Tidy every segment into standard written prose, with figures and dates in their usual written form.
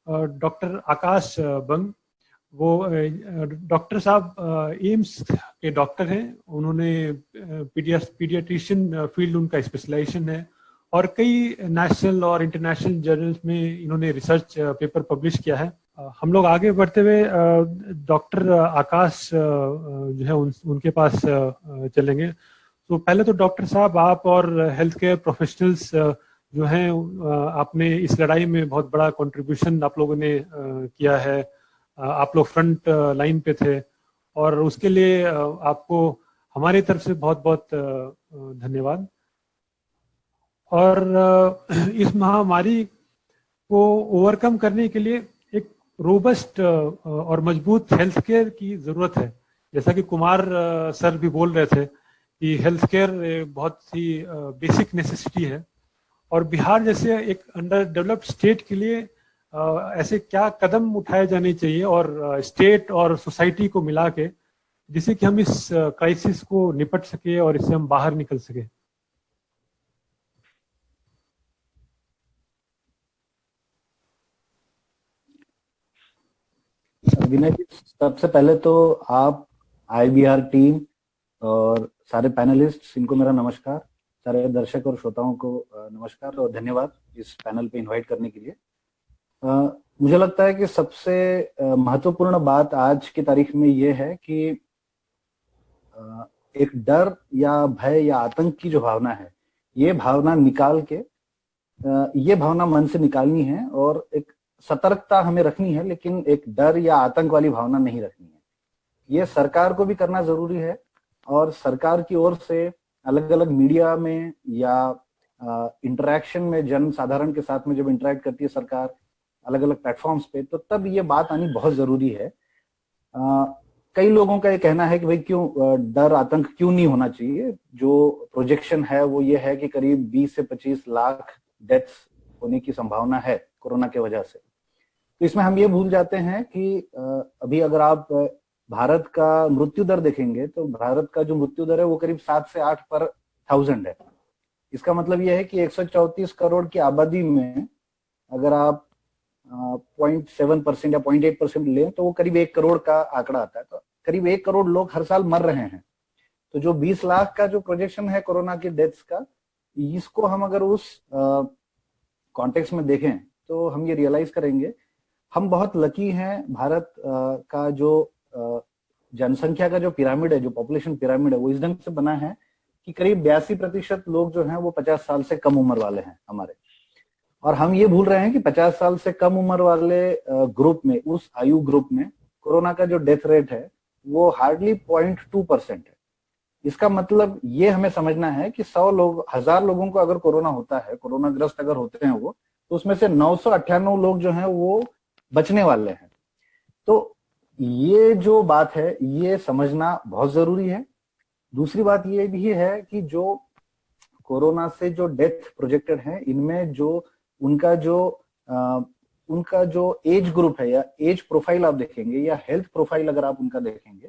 Doctor आकाश बंग। वो doctor साहब AIIMS के डॉक्टर हैं। उन्होंने पीडियाट्रिशियन फील्ड उनका स्पेशलाइजेशन है और कई नेशनल और इंटरनेशनल जर्नल्स में इन्होंने रिसर्च पेपर पब्लिश किया है। हम लोग आगे बढ़ते हुए डॉक्टर आकाश जो है उनके पास चलेंगे। तो पहले तो डॉक्टर साहब, आप और हेल्थ केयर प्रोफेशनल्स जो हैं, आपने इस लड़ाई में बहुत बड़ा कंट्रीब्यूशन आप लोगों ने किया है। आप लोग फ्रंट लाइन पे थे और उसके लिए आपको हमारी तरफ से बहुत बहुत धन्यवाद। और इस महामारी को ओवरकम करने के लिए एक रोबस्ट और मजबूत हेल्थ केयर की जरूरत है। जैसा कि कुमार सर भी बोल रहे थे कि हेल्थ केयर बहुत ही बेसिक नेसेसिटी है और बिहार जैसे एक अंडर डेवलप्ड स्टेट के लिए ऐसे क्या कदम उठाए जाने चाहिए और स्टेट और सोसाइटी को मिला के, जिससे कि हम इस क्राइसिस को निपट सके और इससे हम बाहर निकल सके। विनय जी, सबसे पहले तो आप IBR टीम और सारे पैनलिस्ट, इनको मेरा नमस्कार। सारे दर्शक और श्रोताओं को नमस्कार और धन्यवाद इस पैनल पे इनवाइट करने के लिए। मुझे लगता है कि सबसे महत्वपूर्ण बात आज की तारीख में ये है कि एक डर या भय या आतंक की जो भावना है, ये भावना निकाल के ये भावना मन से निकालनी है और एक सतर्कता हमें रखनी है, लेकिन एक डर या आतंक वाली भावना नहीं रखनी है। ये सरकार को भी करना जरूरी है और सरकार की ओर से अलग अलग मीडिया में या इंटरेक्शन में, जन साधारण के साथ में जब इंटरेक्ट करती है सरकार अलग अलग प्लेटफॉर्म्स पे, तो तब ये बात आनी बहुत जरूरी है। कई लोगों का ये कहना है कि भाई क्यों डर आतंक क्यों नहीं होना चाहिए। जो प्रोजेक्शन है वो ये है कि करीब 20 से 25 लाख डेथ्स होने की संभावना है कोरोना के वजह से। तो इसमें हम ये भूल जाते हैं कि अभी अगर आप भारत का मृत्यु दर देखेंगे तो भारत का जो मृत्यु दर है वो करीब 7 से 8 पर 1000 है। इसका मतलब यह है कि 134 करोड़ की आबादी में अगर आप 0.7% या 0.8% लें तो वो करीब 1 करोड़ का आंकड़ा आता है। तो करीब 1 करोड़ लोग हर साल मर रहे हैं। तो जो 20 लाख का जो प्रोजेक्शन है कोरोना की डेथ्स का, इसको हम अगर उस कॉन्टेक्स्ट में देखें तो हम ये रियलाइज करेंगे हम बहुत लकी हैं। भारत का जो जनसंख्या का जो पिरामिड है, जो पॉपुलेशन पिरामिड है, वो इस ढंग से बना है कि करीब 82% लोग जो हैं वो 50 साल से कम उम्र वाले हैं हमारे। और हम ये भूल रहे हैं कि 50 साल से कम उम्र वाले ग्रुप में, उस आयु ग्रुप में कोरोना का जो डेथ रेट है वो हार्डली 0.2% है। इसका मतलब ये हमें समझना है कि 100 लोग, 1000 लोगों को अगर कोरोना होता है, कोरोना ग्रस्त अगर होते हैं वो, तो उसमें से 998 लोग जो हैं वो बचने वाले हैं। तो ये जो बात है ये समझना बहुत जरूरी है। दूसरी बात ये भी है कि जो कोरोना से जो डेथ प्रोजेक्टेड है, इनमें जो उनका जो एज ग्रुप है या एज प्रोफाइल आप देखेंगे या हेल्थ प्रोफाइल अगर आप उनका देखेंगे,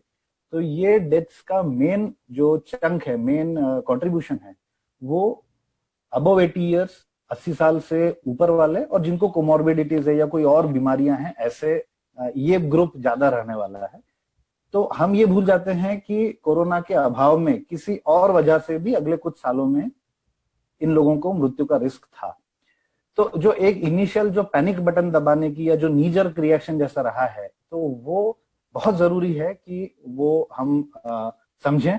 तो ये डेथ्स का मेन जो चंक है, मेन कंट्रीब्यूशन है, वो अबव 80 ईयर्स, 80 साल से ऊपर वाले और जिनको कोमॉर्बिडिटीज है या कोई और बीमारियां हैं, ऐसे ये ग्रुप ज्यादा रहने वाला है। तो हम ये भूल जाते हैं कि कोरोना के अभाव में किसी और वजह से भी अगले कुछ सालों में इन लोगों को मृत्यु का रिस्क था। तो जो एक इनिशियल जो पैनिक बटन दबाने की या जो नीजर रिएक्शन जैसा रहा है, तो वो बहुत जरूरी है कि वो हम समझें,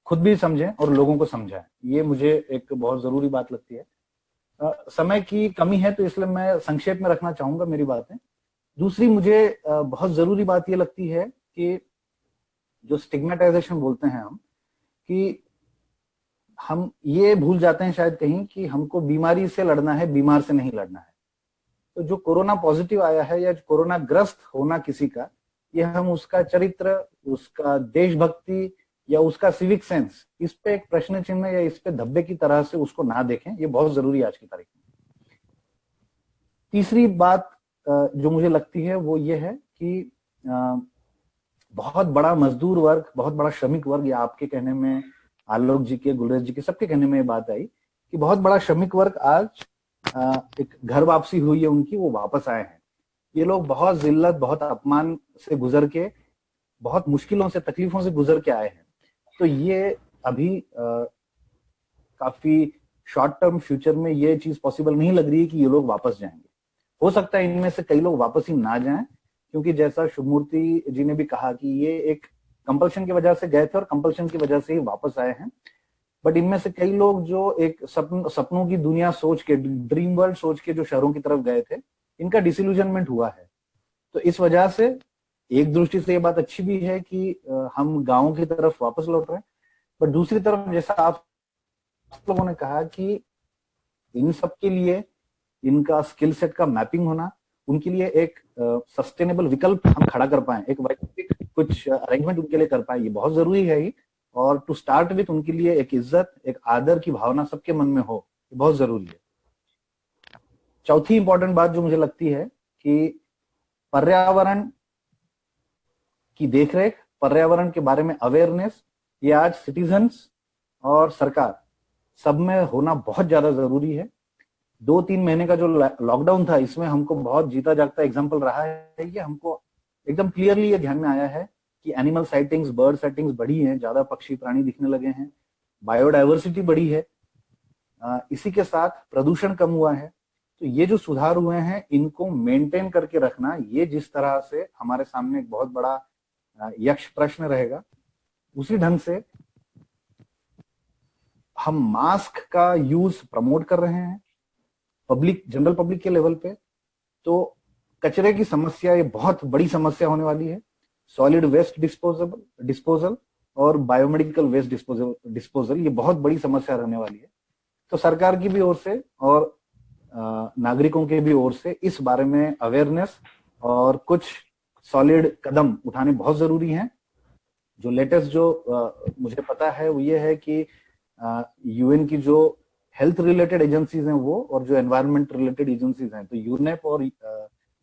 खुद भी समझें और लोगों को समझाएं। ये मुझे एक बहुत जरूरी बात लगती है। समय की कमी है तो इसलिए मैं संक्षेप में रखना चाहूंगा मेरी बातें। दूसरी मुझे बहुत जरूरी बात ये लगती है कि जो स्टिग्मेटाइजेशन बोलते हैं हम, कि हम ये भूल जाते हैं शायद कहीं कि हमको बीमारी से लड़ना है, बीमार से नहीं लड़ना है। तो जो कोरोना पॉजिटिव आया है या कोरोना ग्रस्त होना किसी का, ये हम उसका चरित्र, उसका देशभक्ति या उसका सिविक सेंस, इस पे एक प्रश्न चिन्ह या इस पे धब्बे की तरह से उसको ना देखें। ये बहुत जरूरी है आज की तारीख में। तीसरी बात जो मुझे लगती है वो ये है कि बहुत बड़ा मजदूर वर्ग, बहुत बड़ा श्रमिक वर्ग, या आपके कहने में, आलोक जी के, गुलरेज जी के, सबके कहने में ये बात आई कि बहुत बड़ा श्रमिक वर्ग आज एक घर वापसी हुई है उनकी, वो वापस आए हैं। ये लोग बहुत जिल्लत, बहुत अपमान से गुजर के, बहुत मुश्किलों से, तकलीफों से गुजर के आए हैं। तो ये अभी काफी शॉर्ट टर्म फ्यूचर में ये चीज पॉसिबल नहीं लग रही है कि ये लोग वापस जाएंगे। हो सकता है इनमें से कई लोग वापस ही ना जाएं, क्योंकि जैसा शुभमूर्ति जी ने भी कहा कि ये एक कंपल्शन की वजह से गए थे और कंपल्शन की वजह से ही वापस आए हैं। बट इनमें से कई लोग जो एक सपनों की दुनिया सोच के, ड्रीम वर्ल्ड सोच के जो शहरों की तरफ गए थे, इनका डिसइल्यूजनमेंट हुआ है। तो इस वजह से एक दृष्टि से ये बात अच्छी भी है कि हम गांवों की तरफ वापस लौट रहे हैं। बट दूसरी तरफ जैसा आप लोगों ने कहा कि इन सब के लिए इनका स्किल सेट का मैपिंग होना, उनके लिए एक सस्टेनेबल विकल्प हम खड़ा कर पाए, एक वैकल्पिक कुछ अरेंजमेंट उनके लिए कर पाए, ये बहुत जरूरी है ही। और टू स्टार्ट विथ उनके लिए एक इज्जत, एक आदर की भावना सबके मन में हो, ये बहुत जरूरी है। चौथी इंपॉर्टेंट बात जो मुझे लगती है कि पर्यावरण की देखरेख, पर्यावरण के बारे में अवेयरनेस, ये आज सिटीजन्स और सरकार सब में होना बहुत ज्यादा जरूरी है। 2-3 महीने का जो लॉकडाउन था, इसमें हमको बहुत जीता जागता एग्जाम्पल रहा है। ये हमको एकदम क्लियरली ये ध्यान में आया है कि एनिमल साइटिंग्स, बर्ड साइटिंग्स बढ़ी हैं, ज्यादा पक्षी प्राणी दिखने लगे हैं, बायोडाइवर्सिटी बढ़ी है, इसी के साथ प्रदूषण कम हुआ है। तो ये जो सुधार हुए हैं, इनको मेंटेन करके रखना, ये जिस तरह से हमारे सामने एक बहुत बड़ा यक्ष प्रश्न रहेगा। उसी ढंग से हम मास्क का यूज प्रमोट कर रहे हैं पब्लिक, जनरल पब्लिक के लेवल पे। तो कचरे की समस्या ये बहुत बड़ी समस्या होने वाली है। सॉलिड वेस्ट डिस्पोजल और बायोमेडिकल वेस्ट डिस्पोजल ये बहुत बड़ी समस्या रहने वाली है। तो सरकार की भी ओर से और नागरिकों के भी ओर से इस बारे में अवेयरनेस और कुछ सॉलिड कदम उठाने बहुत जरूरी हैं। जो लेटेस्ट जो मुझे पता है वो ये है कि यूएन की जो हेल्थ रिलेटेड एजेंसीज हैं वो, और जो एनवायरनमेंट रिलेटेड एजेंसीज हैं, तो यूनेप और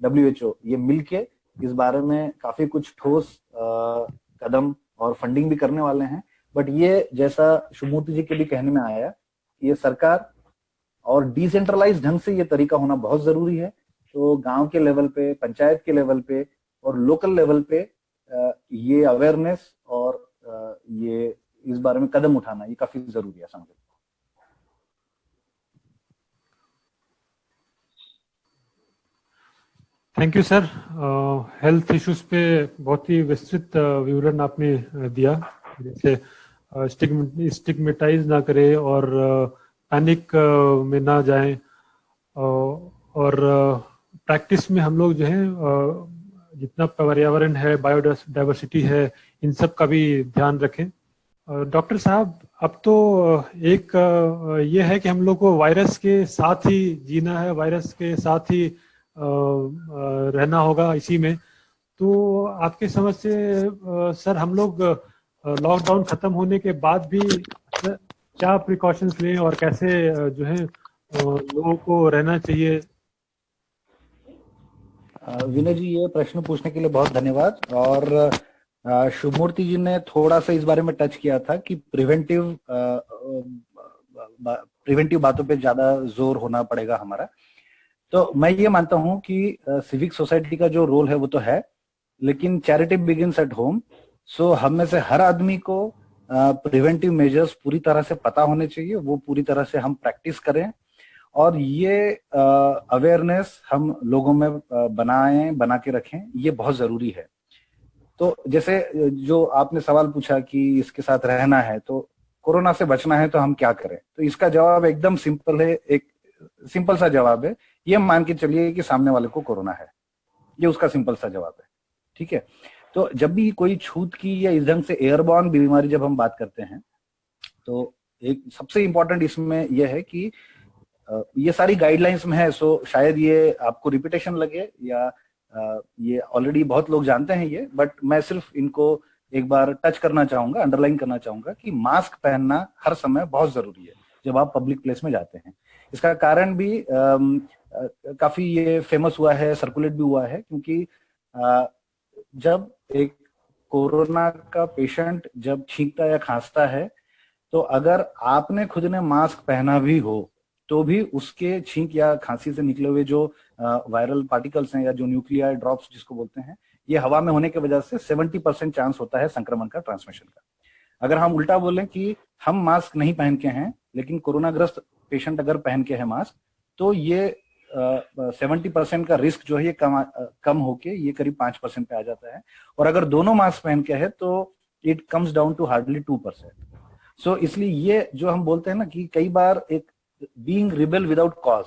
WHO ये मिलके इस बारे में काफी कुछ ठोस कदम और फंडिंग भी करने वाले हैं। बट ये जैसा शुभमूर्ति जी के भी कहने में आया, ये सरकार और डिसेंट्रलाइज ढंग से ये तरीका होना बहुत जरूरी है। तो गांव के लेवल पे, पंचायत के लेवल पे और लोकल लेवल पे ये अवेयरनेस और ये इस बारे में कदम उठाना ये काफी जरूरी है समझ। Thank you sir. Health issues पे बहुत ही विस्तृत विवरण आपने दिया, जैसे स्टिग्मेटाइज ना करें और पैनिक में ना जाएं, और प्रैक्टिस में हम लोग जो है जितना पर्यावरण है, बायोडाइवर्सिटी है, इन सब का भी ध्यान रखें। डॉक्टर साहब, अब तो एक ये है कि हम लोग को वायरस के साथ ही जीना है, वायरस के साथ ही रहना होगा इसी में। तो आपके समझ से सर, हम लोग लॉकडाउन खत्म होने के बाद भी क्या प्रिकॉशंस लें और कैसे जो है लोगों को रहना चाहिए? विनय जी, ये प्रश्न पूछने के लिए बहुत धन्यवाद। और शुभमूर्ति जी ने थोड़ा सा इस बारे में टच किया था कि प्रिवेंटिव बातों पे ज्यादा जोर होना पड़ेगा हमारा। तो मैं ये मानता हूं कि सिविक सोसाइटी का जो रोल है वो तो है, लेकिन चैरिटी बिगिंस एट होम। सो हम में से हर आदमी को प्रिवेंटिव मेजर्स पूरी तरह से पता होने चाहिए, वो पूरी तरह से हम प्रैक्टिस करें और ये अवेयरनेस हम लोगों में बना के रखें, ये बहुत जरूरी है। तो जैसे जो आपने सवाल पूछा कि इसके साथ रहना है, तो कोरोना से बचना है तो हम क्या करें, तो इसका जवाब एकदम सिंपल है। एक सिंपल सा जवाब है, ये मान के चलिए कि सामने वाले को कोरोना है, ये उसका सिंपल सा जवाब है। ठीक है, तो जब भी कोई छूत की या इस ढंग से एयरबॉर्न बीमारी जब हम बात करते हैं, तो एक सबसे इंपॉर्टेंट इसमें यह है कि ये सारी गाइडलाइंस में है। सो शायद ये आपको रिपीटेशन लगे या ये ऑलरेडी बहुत लोग जानते हैं ये, बट मैं सिर्फ इनको एक बार टच करना चाहूंगा, अंडरलाइन करना चाहूंगा कि मास्क पहनना हर समय बहुत जरूरी है जब आप पब्लिक प्लेस में जाते हैं। इसका कारण भी काफी ये फेमस हुआ है, सर्कुलेट भी हुआ है, क्योंकि जब एक कोरोना का पेशेंट जब छींकता या खांसता है, तो अगर आपने खुद ने मास्क पहना भी हो तो भी उसके छींक या खांसी से निकले हुए जो वायरल पार्टिकल्स हैं या जो न्यूक्लियर ड्रॉप्स जिसको बोलते हैं, ये हवा में होने की वजह से 70% चांस होता है संक्रमण का, ट्रांसमिशन का। अगर हम उल्टा बोलें कि हम मास्क नहीं पहन के हैं लेकिन कोरोनाग्रस्त पेशेंट अगर पहन के है मास्क, तो ये 70% का रिस्क जो है ये कम होके ये करीब 5% पे आ जाता है। और अगर दोनों मास्क पहन के है तो it comes down to hardly 2%। So इसलिए ये जो हम बोलते हैं ना कि कई बार एक बीइंग रिबेल विदाउट कॉज,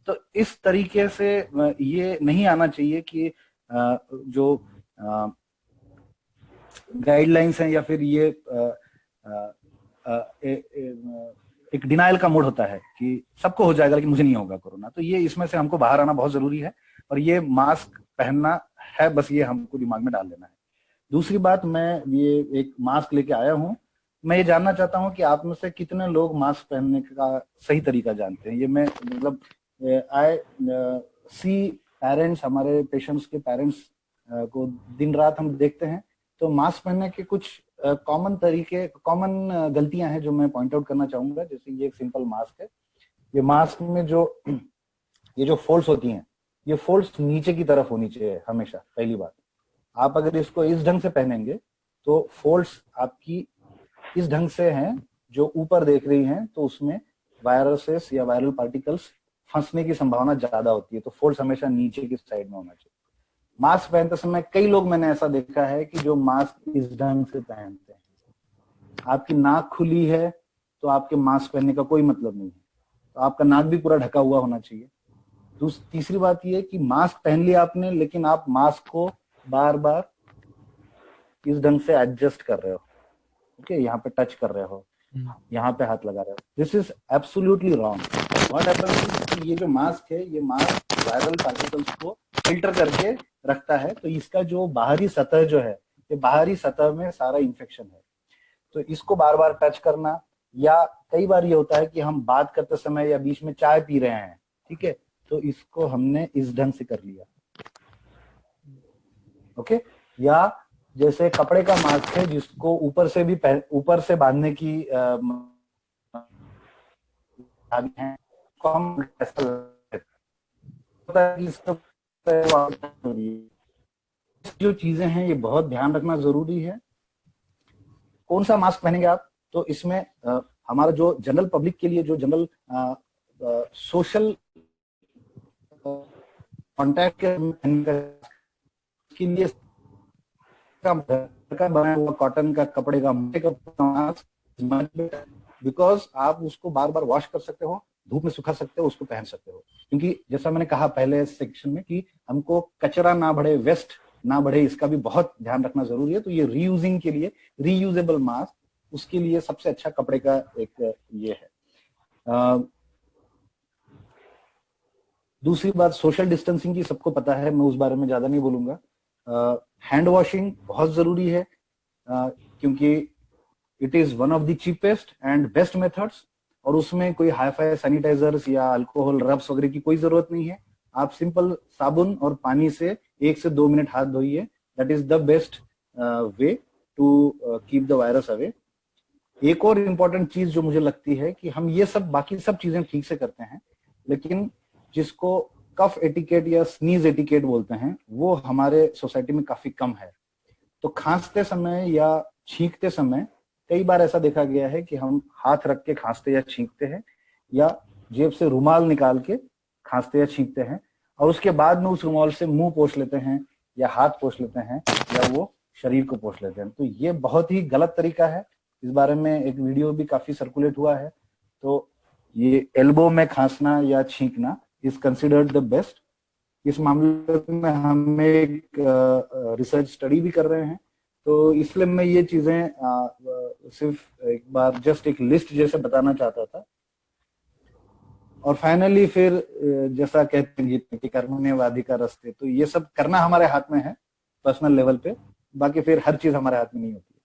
तो इस तरीके से ये नहीं आना चाहिए कि जो गाइडलाइंस हैं या फिर ये एक डिनाइल का मोड होता है कि सबको हो जाएगा लेकिन मुझे नहीं होगा कोरोना, तो ये इसमें से हमको बाहर आना बहुत जरूरी है और ये मास्क पहनना है, बस ये हमको दिमाग में डाल लेना है। दूसरी बात, मैं ये एक मास्क लेके आया हूँ, मैं ये जानना चाहता हूँ कि आप में से कितने लोग मास्क पहनने का सही तरीका जानते हैं। ये मैं मतलब आई सी पेरेंट्स, हमारे पेशेंट्स के पेरेंट्स को दिन रात हम देखते हैं, तो मास्क पहनने के कुछ कॉमन तरीके, कॉमन गलतियां हैं जो मैं पॉइंट आउट करना चाहूंगा। जैसे ये एक सिंपल मास्क है, ये मास्क में जो ये जो फोल्ड्स होती हैं, ये फोल्ड्स नीचे की तरफ होनी चाहिए हमेशा। पहली बात, आप अगर इसको इस ढंग से पहनेंगे तो फोल्ड्स आपकी इस ढंग से हैं जो ऊपर देख रही हैं, तो उसमें वायरसेस या वायरल पार्टिकल्स फंसने की संभावना ज्यादा होती है। तो फोल्ड्स हमेशा नीचे की साइड में होना चाहिए। मास्क पहनते समय कई लोग मैंने ऐसा देखा है कि जो मास्क इस ढंग से पहनते हैं, आपकी नाक खुली है तो आपके मास्क पहनने का कोई मतलब नहीं है, तो आपका नाक भी पूरा ढका हुआ होना चाहिए। तीसरी बात यह कि मास्क पहन लिया आपने, लेकिन आप मास्क को बार बार इस ढंग से एडजस्ट कर रहे हो, ओके, यहाँ पे टच कर रहे हो, यहाँ पे हाथ लगा रहे हो, this is absolutely wrong. What happens, ये जो मास्क है, ये मास्क वायरल पार्टिकल्स को फिल्टर करके रखता है, तो इसका जो बाहरी सतह जो है, ये बाहरी सतह में सारा इन्फेक्शन है। तो इसको बार बार टच करना, या कई बार ये होता है कि हम बात करते समय या बीच में चाय पी रहे हैं, ठीक है, तो इसको हमने इस ढंग से कर लिया, ओके। या जैसे कपड़े का मास्क है जिसको ऊपर से भी ऊपर से बांधने की है, हम जो चीजें हैं ये बहुत ध्यान रखना जरूरी है। कौन सा मास्क पहनेंगे आप, तो इसमें हमारा जो जनरल पब्लिक के लिए, जो जनरल सोशल कॉन्टैक्ट के लिए का बना हुआ कॉटन का, कपड़े का मास्क, बिकॉज आप उसको बार बार वॉश कर सकते हो, धूप में सुखा सकते हो, उसको पहन सकते हो। क्योंकि जैसा मैंने कहा पहले सेक्शन में कि हमको कचरा ना बढ़े, वेस्ट ना बढ़े, इसका भी बहुत ध्यान रखना जरूरी है। तो ये रीयूजिंग के लिए, रीयूजेबल मास्क, उसके लिए सबसे अच्छा कपड़े का एक ये है। दूसरी बात, सोशल डिस्टेंसिंग की सबको पता है, मैं उस बारे में ज्यादा नहीं बोलूंगा। हैंड वॉशिंग बहुत जरूरी है, क्योंकि it is one of the cheapest and best methods, और उसमें कोई हाई फाई सैनिटाइजर्स या अल्कोहल रब्स वगैरह की कोई जरूरत नहीं है। आप सिंपल साबुन और पानी से 1 से 2 मिनट हाथ धोइए, that is the best way to keep the virus away. एक और इम्पोर्टेंट चीज जो मुझे लगती है कि हम ये सब बाकी सब चीजें ठीक से करते हैं, लेकिन जिसको कफ एटिकेट या स्नीज एटिकेट बोलते हैं, वो हमारे सोसाइटी में काफी कम है। तो खांसते समय या छींकते समय कई बार ऐसा देखा गया है कि हम हाथ रख के खांसते या छींकते हैं, या जेब से रुमाल निकाल के खांसते या छींकते हैं, और उसके बाद में उस रुमाल से मुंह पोंछ लेते हैं या हाथ पोंछ लेते हैं या वो शरीर को पोंछ लेते हैं। तो ये बहुत ही गलत तरीका है। इस बारे में एक वीडियो भी काफी सर्कुलेट हुआ है। तो ये एल्बो में खांसना या छींकना इज कंसिडर्ड द बेस्ट। इस मामले में हम एक रिसर्च स्टडी भी कर रहे हैं, तो इसलिए मैं ये चीजें सिर्फ एक बार जस्ट एक लिस्ट जैसे बताना चाहता था। और फाइनली फिर जैसा कहते हैं कि कर्मण्येवाधिकार रस्ते, तो ये सब करना हमारे हाथ में है पर्सनल लेवल पे, बाकी फिर हर चीज हमारे हाथ में नहीं होती।